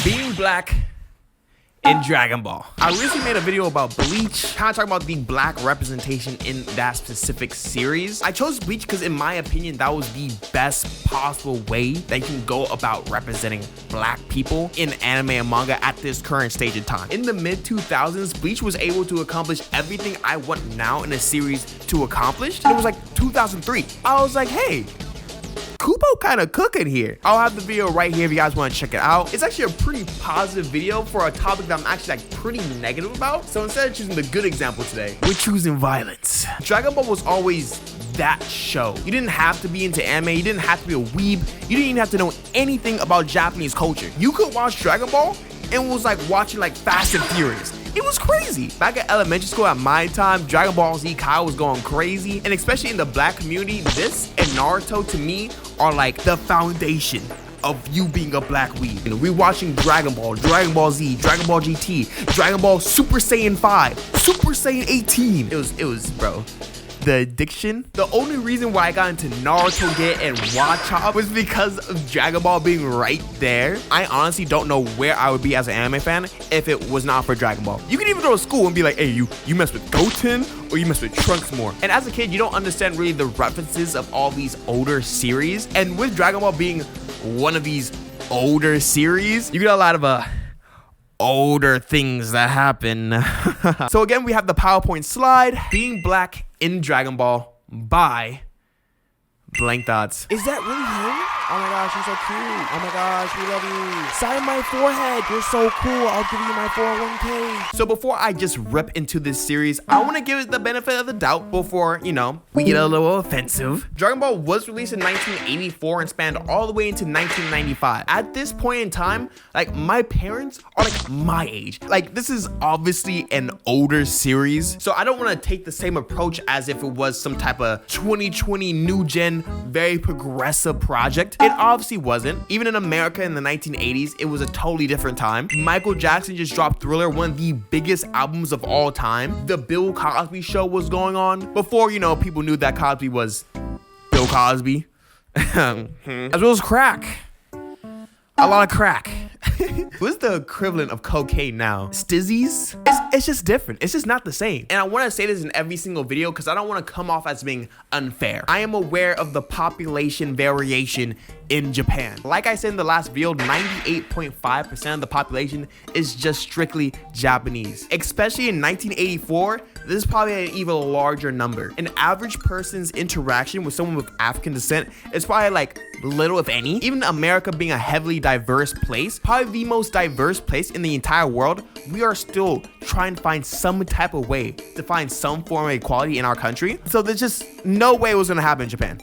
Being black in Dragon Ball. I recently made a video about Bleach, kind of talking about the black representation in that specific series. I chose Bleach because in my opinion, that was the best possible way that you can go about representing black people in anime and manga at this current stage of time. In the mid-2000s, Bleach was able to accomplish everything I want now in a series to accomplish. And it was like 2003. I was like, hey, Kubo kind of cooking here. I'll have the video right here if you guys want to check it out. It's actually a pretty positive video for a topic that I'm actually like pretty negative about. So instead of choosing the good example today, we're choosing violence. Dragon Ball was always that show. You didn't have to be into anime. You didn't have to be a weeb. You didn't even have to know anything about Japanese culture. You could watch Dragon Ball and it was like watching like Fast and Furious. It was crazy. Back at elementary school at my time, Dragon Ball Z Kai was going crazy. And especially in the black community, this and Naruto to me are like the foundation of you being a black weeb. You know, we're watching Dragon Ball, Dragon Ball Z, Dragon Ball GT, Dragon Ball Super Saiyan 5, Super Saiyan 18. It was, bro. The addiction. The only reason why I got into Naruto Get and Watch Up was because of Dragon Ball being right there. I honestly don't know where I would be as an anime fan if it was not for Dragon Ball. You can even go to school and be like, hey, you mess with Goten or you mess with Trunks more. And as a kid, you don't understand really the references of all these older series. And with Dragon Ball being one of these older series, you get a lot of older things that happen. So again, we have the PowerPoint slide. Being black in Dragon Ball by blank dots. Is that really him? Oh my gosh, you're so cute. Oh my gosh, we love you. Sign my forehead. You're so cool. I'll give you my 401k. So before I just rip into this series, I want to give it the benefit of the doubt before, you know, we get a little offensive. Dragon Ball was released in 1984 and spanned all the way into 1995. At this point in time, like my parents are like my age. Like this is obviously an older series. So I don't want to take the same approach as if it was some type of 2020 new gen, very progressive project. It obviously wasn't. Even in America in the 1980s, it was a totally different time. Michael Jackson just dropped Thriller, one of the biggest albums of all time. The Bill Cosby Show was going on before, you know, people knew that Cosby was Bill Cosby. As well as crack. A lot of crack. What's the equivalent of cocaine now? Stizzies? It's just different. It's just not the same. And I want to say this in every single video because I don't want to come off as being unfair. I am aware of the population variation in Japan. Like I said in the last video, 98.5% of the population is just strictly Japanese. Especially in 1984, this is probably an even larger number. An average person's interaction with someone with African descent is probably like little if any. Even America being a heavily diverse place, probably the most diverse place in the entire world, we are still trying to find some type of way to find some form of equality in our country. So there's just no way it was gonna happen in Japan.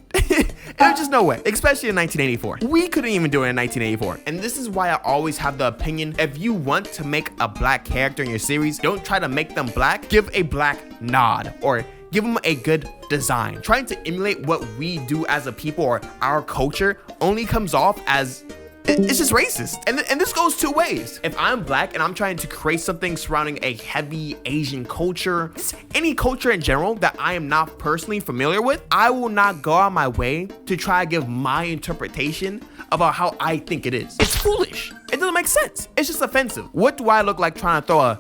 There's just no way, especially in 1984. We couldn't even do it in 1984. And this is why I always have the opinion, if you want to make a black character in your series, don't try to make them black, give a black nod or give them a good design. Trying to emulate what we do as a people or our culture only comes off as it's just racist. And this goes two ways. If I'm black and I'm trying to create something surrounding a heavy Asian culture, any culture in general that I am not personally familiar with, I will not go out my way to try to give my interpretation about how I think it is. It's foolish. It doesn't make sense. It's just offensive. What do I look like trying to throw a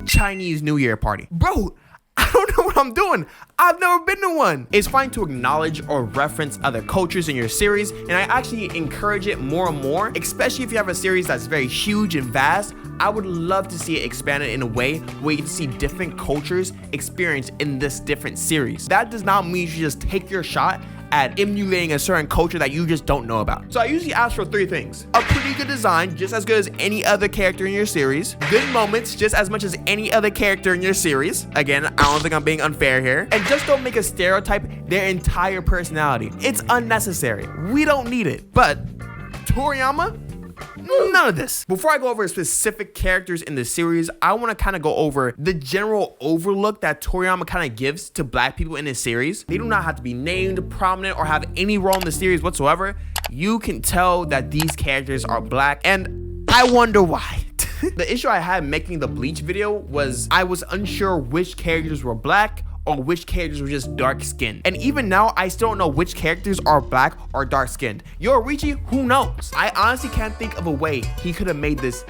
Chinese New Year party? Bro, I don't know what I'm doing. I've never been to one. It's fine to acknowledge or reference other cultures in your series, and I actually encourage it more and more, especially if you have a series that's very huge and vast. I would love to see it expanded in a way where you can see different cultures experienced in this different series. That does not mean you just take your shot at emulating a certain culture that you just don't know about. So I usually ask for three things: a pretty good design, just as good as any other character in your series; good moments, just as much as any other character in your series. Again, I don't think I'm being unfair here. And just don't make a stereotype their entire personality. It's unnecessary. We don't need it. But Toriyama, none of this. Before I go over specific characters in the series, I want to kind of go over the general overlook that Toriyama kind of gives to black people in his series. They do not have to be named, prominent, or have any role in the series whatsoever. You can tell that these characters are black, and I wonder why. The issue I had making the Bleach video was I was unsure which characters were black or which characters were just dark skinned. And even now, I still don't know which characters are black or dark skinned. Yoruichi, who knows? I honestly can't think of a way he could have made this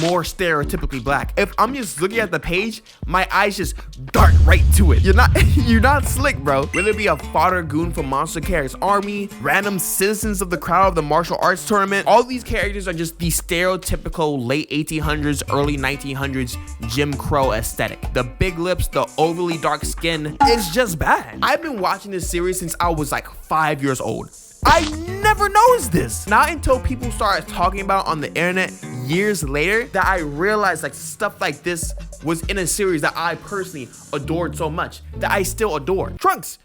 more stereotypically black. If I'm just looking at the page, my eyes just dart right to it. You're not slick, bro. Whether it be a fodder goon from Monster Characters Army, random citizens of the crowd of the martial arts tournament, all these characters are just the stereotypical late 1800s, early 1900s Jim Crow aesthetic. The big lips, the overly dark skin, it's just bad. I've been watching this series since I was like 5 years old. I never noticed this. Not until people started talking about it on the internet years later that I realized like stuff like this was in a series that I personally adored so much, that I still adore. Trunks,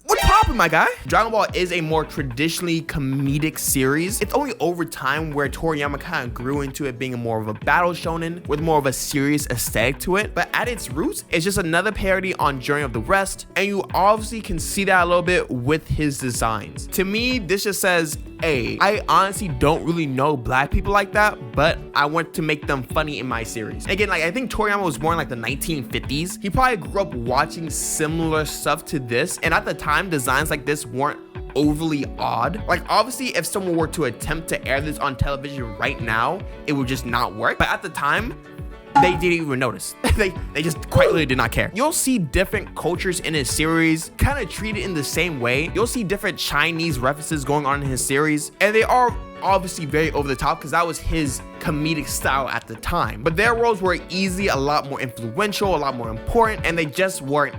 what's poppin', my guy? Dragon Ball is a more traditionally comedic series. It's only over time where Toriyama kind of grew into it being more of a battle shonen with more of a serious aesthetic to it. But at its roots, it's just another parody on Journey of the West. And you obviously can see that a little bit with his designs. To me, this just says, hey, I honestly don't really know black people like that, but I want to make them funny in my series. Again, like I think Toriyama was born in like the 1950s. He probably grew up watching similar stuff to this. And at the time, designs like this weren't overly odd. Like obviously if someone were to attempt to air this on television right now, it would just not work. But at the time, they didn't even notice. they just quite literally did not care. You'll see different cultures in his series kind of treated in the same way. You'll see different Chinese references going on in his series, and they are obviously very over the top because that was his comedic style at the time. But their roles were easily a lot more influential, a lot more important, and they just weren't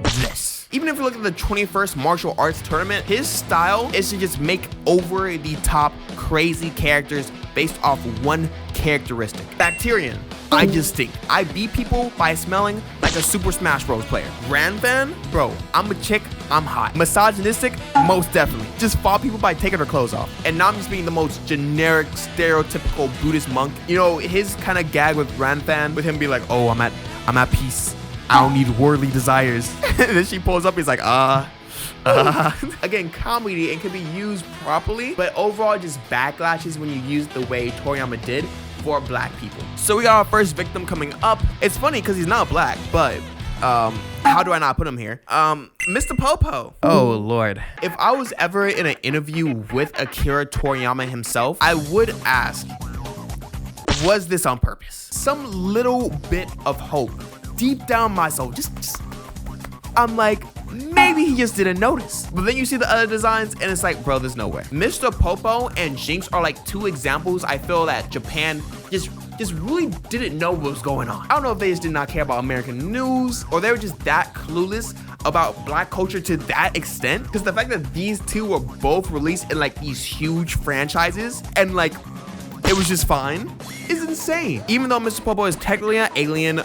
this. Even if you look at the 21st martial arts tournament, his style is to just make over the top crazy characters based off one characteristic. Bacterian, I just stink. I beat people by smelling like a Super Smash Bros player. Ranfan, bro, I'm a chick, I'm hot. Misogynistic, most definitely. Just fought people by taking their clothes off. And now I'm just being the most generic, stereotypical Buddhist monk. You know, his kind of gag with Ranfan, with him be like, oh, I'm at peace. I don't need worldly desires. And then she pulls up, he's like, Again, comedy, it can be used properly, but overall just backlashes when you use the way Toriyama did for black people. So we got our first victim coming up. It's funny because he's not black, but how do I not put him here? Mr. Popo. Oh Lord. If I was ever in an interview with Akira Toriyama himself, I would ask, was this on purpose? Some little bit of hope deep down my soul, just I'm like, maybe he just didn't notice. But then you see the other designs and it's like, bro, there's no way. Mr. Popo and Jinx are like two examples I feel that Japan just really didn't know what was going on. I don't know if they just did not care about American news or they were just that clueless about black culture to that extent. Because the fact that these two were both released in like these huge franchises and like it was just fine is insane. Even though Mr. Popo is technically an alien,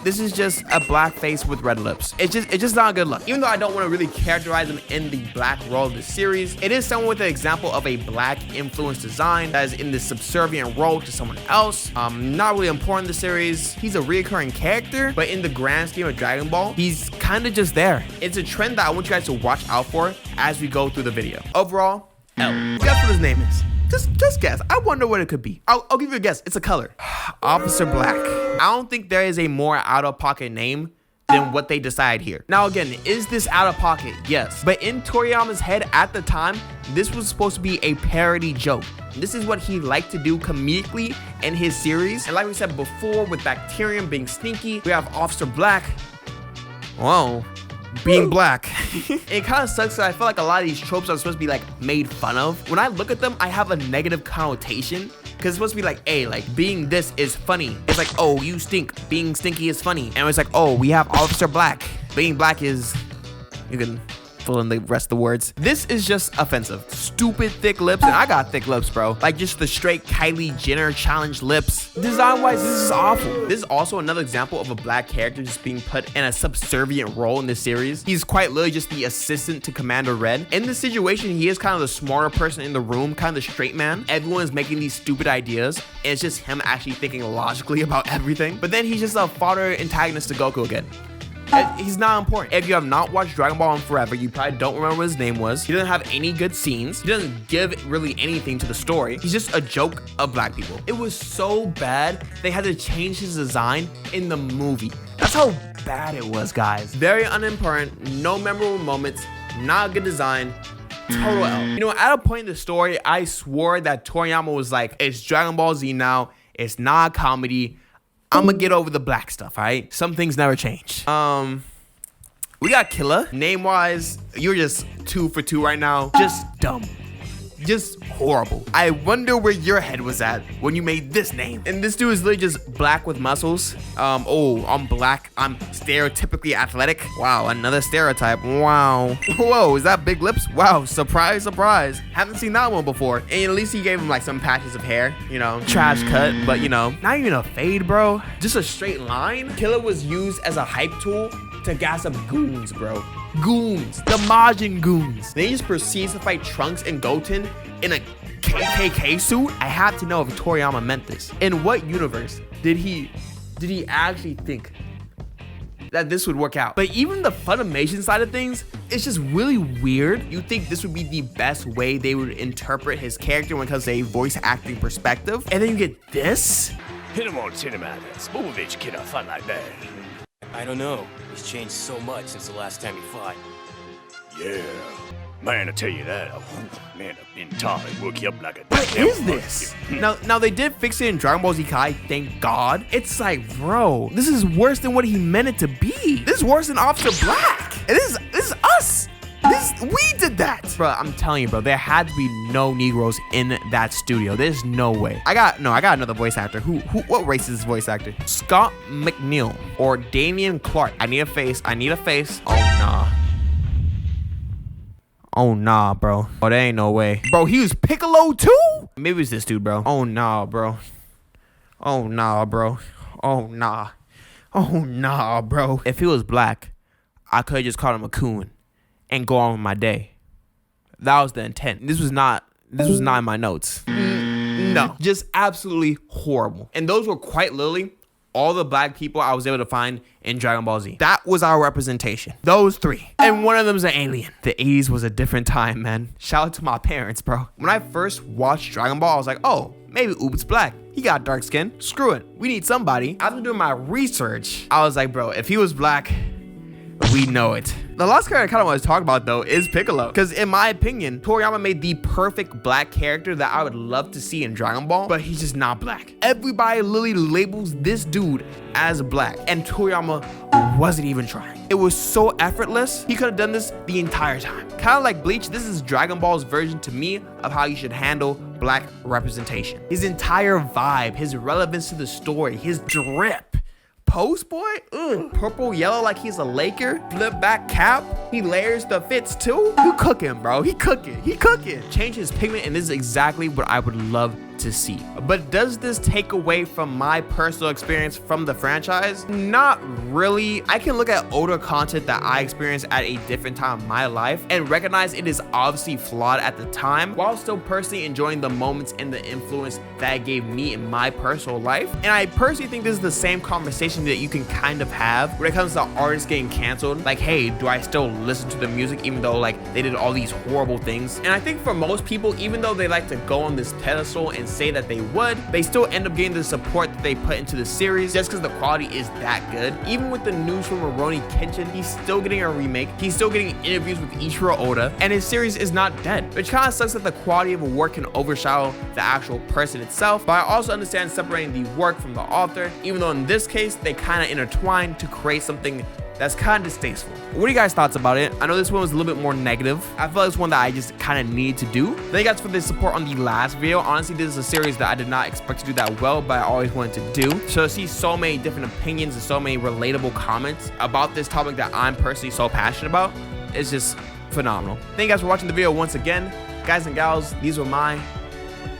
this is just a black face with red lips. It's just not a good look. Even though I don't want to really characterize him in the black role of the series, it is someone with an example of a black influence design that is in this subservient role to someone else. Not really important in the series. He's a reoccurring character, but in the grand scheme of Dragon Ball, he's kind of just there. It's a trend that I want you guys to watch out for as we go through the video. Overall, L. Guess what his name is? Just guess. I wonder what it could be. I'll give you a guess. It's a color. Officer Black. I don't think there is a more out-of-pocket name than what they decide here. Now again, is this out of pocket? Yes. But in Toriyama's head at the time, this was supposed to be a parody joke. This is what he liked to do comedically in his series. And like we said before, with Bacterium being sneaky, we have Officer Black. Whoa. Being black. It kind of sucks because I feel like a lot of these tropes are supposed to be like made fun of. When I look at them, I have a negative connotation because it's supposed to be like, hey, like being this is funny. It's like, oh, you stink. Being stinky is funny. And it's like, oh, we have Officer Black. Being black is, you can fill in the rest of the words. This is just offensive. Stupid thick lips, and I got thick lips, bro. Like just the straight Kylie Jenner challenge lips. Design-wise, this is awful. This is also another example of a black character just being put in a subservient role in this series. He's quite literally just the assistant to Commander Red. In this situation, he is kind of the smarter person in the room, kind of the straight man. Everyone is making these stupid ideas, and it's just him actually thinking logically about everything. But then he's just a fodder antagonist to Goku again. He's not important. If you have not watched Dragon Ball in forever, you probably don't remember what his name was. He doesn't have any good scenes. He doesn't give really anything to the story. He's just a joke of black people. It was so bad, they had to change his design in the movie. That's how bad it was, guys. Very unimportant, no memorable moments, not good design, total L. You know, at a point in the story, I swore that Toriyama was like, it's Dragon Ball Z now, it's not a comedy, I'm gonna get over the black stuff, all right? Some things never change. We got Killa. Name-wise, you're just 2 for 2 right now. Just dumb. Just horrible. I wonder where your head was at when you made this name. And this dude is literally just black with muscles. Oh, I'm black. I'm stereotypically athletic. Wow, another stereotype. Wow. Whoa, is that big lips? Wow, surprise, surprise. Haven't seen that one before. And at least he gave him like some patches of hair, you know, trash cut, but you know, not even a fade, bro. Just a straight line. Killa was used as a hype tool to gas up goons, bro. Goons, the Majin goons. Then he just proceeds to fight Trunks and Goten in a KKK suit. I have to know if Toriyama meant this. In what universe did he actually think that this would work out? But even the Funimation side of things, it's just really weird. You think this would be the best way they would interpret his character when it comes to a voice acting perspective, and then you get this? I don't know. He's changed so much since the last time he fought. Yeah. Man, I tell you that. Man, I've been taught and woke you up like a What is this? Now they did fix it in Dragon Ball Z Kai, thank God. It's like, bro, this is worse than what he meant it to be. This is worse than Officer Black. And this is us. We did that. Bro, I'm telling you, bro, there had to be no Negroes in that studio. There's no way. I got another voice actor. What race is this voice actor? Scott McNeil or Damian Clark. I need a face. Oh, nah. Oh, nah, bro. Oh, there ain't no way. Bro, he was Piccolo too? Maybe it's this dude, bro. Oh, nah, bro. Oh, nah, bro. Oh, nah. Oh, nah, bro. If he was black, I could have just called him a coon and go on with my day. That was the intent. This was not in my notes. No, just absolutely horrible. And those were quite literally all the black people I was able to find in Dragon Ball Z. That was our representation. Those 3. And one of them's an alien. The 80s was a different time, man. Shout out to my parents, bro. When I first watched Dragon Ball, I was like, oh, maybe Oob's black. He got dark skin. Screw it. We need somebody. After doing my research, I was like, bro, if he was black, we know it. The last character I kind of want to talk about, though, is Piccolo. Because in my opinion, Toriyama made the perfect black character that I would love to see in Dragon Ball, but he's just not black. Everybody literally labels this dude as black, and Toriyama wasn't even trying. It was so effortless. He could have done this the entire time. Kind of like Bleach, this is Dragon Ball's version to me of how you should handle black representation. His entire vibe, his relevance to the story, his drip. Post boy, purple yellow like he's a Laker, flip back cap, he layers the fits too. You cooking, bro, he cooking. Change his pigment, and this is exactly what I would love to see. But does this take away from my personal experience from the franchise? Not really. I can look at older content that I experienced at a different time in my life and recognize it is obviously flawed at the time, while still personally enjoying the moments and the influence that it gave me in my personal life. And I personally think this is the same conversation that you can kind of have when it comes to artists getting canceled. Like, hey, do I still listen to the music even though like they did all these horrible things? And I think for most people, even though they like to go on this pedestal and say that they would, they still end up getting the support that they put into the series just because the quality is that good. Even with the news from Rurouni Kenshin, he's still getting a remake, he's still getting interviews with Ichiro Oda, and his series is not dead, which kind of sucks that the quality of a work can overshadow the actual person itself. But I also understand separating the work from the author, even though in this case they kind of intertwine to create something that's kind of distasteful. What are you guys' thoughts about it? I know this one was a little bit more negative. I feel like it's one that I just kind of need to do. Thank you guys for the support on the last video. Honestly, this is a series that I did not expect to do that well, but I always wanted to do. So to see so many different opinions and so many relatable comments about this topic that I'm personally so passionate about, it's just phenomenal. Thank you guys for watching the video once again. Guys and gals, these were my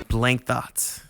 blank thoughts.